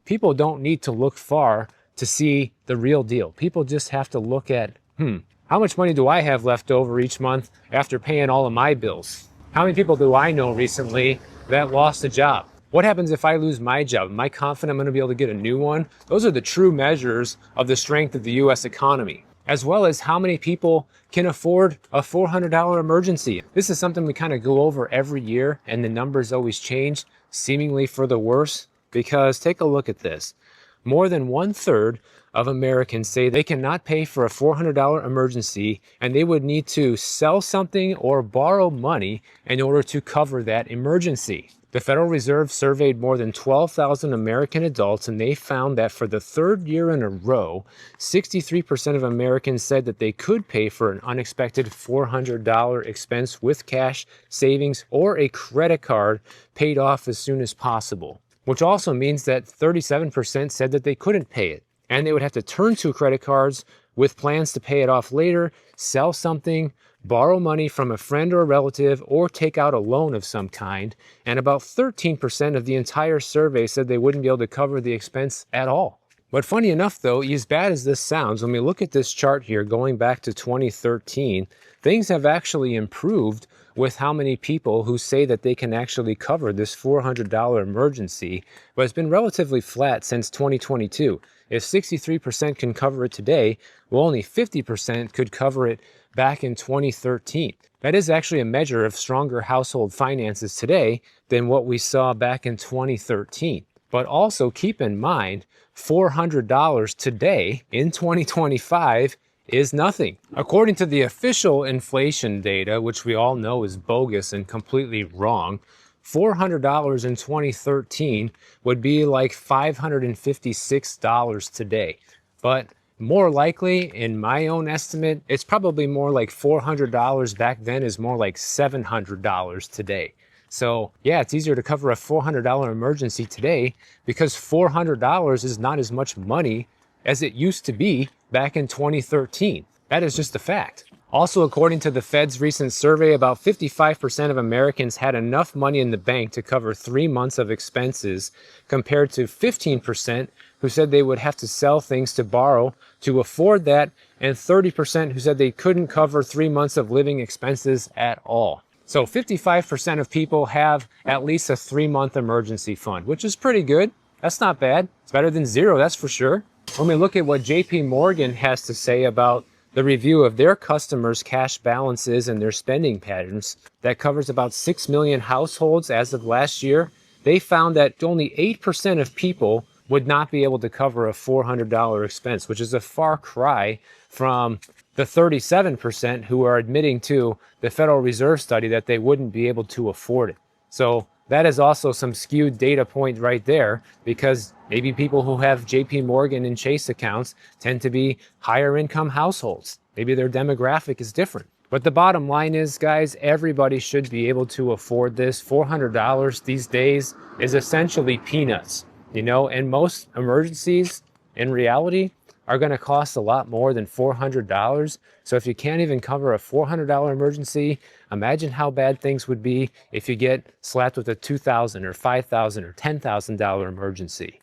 people don't need to look far to see the real deal. People just have to look at, how much money do I have left over each month after paying all of my bills? How many people do I know recently that lost a job? What happens if I lose my job? Am I confident I'm going to be able to get a new one? Those are the true measures of the strength of the US economy, as well as how many people can afford a $400 emergency. This is something we kind of go over every year, and the numbers always change, seemingly for the worse, because take a look at this. More than 1/3 of Americans say they cannot pay for a $400 emergency, and they would need to sell something or borrow money in order to cover that emergency. The Federal Reserve surveyed more than 12,000 American adults, and they found that for the third year in a row, 63% of Americans said that they could pay for an unexpected $400 expense with cash, savings, or a credit card paid off as soon as possible, which also means that 37% said that they couldn't pay it, and they would have to turn to credit cards with plans to pay it off later, sell something, borrow money from a friend or a relative, or take out a loan of some kind. And about 13% of the entire survey said they wouldn't be able to cover the expense at all. But funny enough though, as bad as this sounds, when we look at this chart here going back to 2013, things have actually improved with how many people who say that they can actually cover this $400 emergency, but it's been relatively flat since 2022. If 63% can cover it today, well, only 50% could cover it back in 2013. That is actually a measure of stronger household finances today than what we saw back in 2013. But also keep in mind, $400 today in 2025 is nothing. According to the official inflation data, which we all know is bogus and completely wrong, $400 in 2013 would be like $556 today. But more likely, in my own estimate, it's probably more like $400 back then is more like $700 today. So yeah, it's easier to cover a $400 emergency today because $400 is not as much money as it used to be back in 2013. That is just a fact. Also, according to the Fed's recent survey, about 55% of Americans had enough money in the bank to cover 3 months of expenses, compared to 15% who said they would have to sell things to borrow to afford that, and 30% who said they couldn't cover 3 months of living expenses at all. So 55% of people have at least a 3-month emergency fund, which is pretty good. That's not bad. It's better than zero, that's for sure. When we look at what JP Morgan has to say about the review of their customers' cash balances and their spending patterns, that covers about 6 million households as of last year, they found that only 8% of people would not be able to cover a $400 expense, which is a far cry from the 37% who are admitting to the Federal Reserve study that they wouldn't be able to afford it. So that is also some skewed data point right there, because maybe people who have JP Morgan and Chase accounts tend to be higher income households. Maybe their demographic is different. But the bottom line is, guys, everybody should be able to afford this. $400 these days is essentially peanuts, and most emergencies in reality are going to cost a lot more than $400. So if you can't even cover a $400 emergency, imagine how bad things would be if you get slapped with a $2,000 or $5,000 or $10,000 emergency.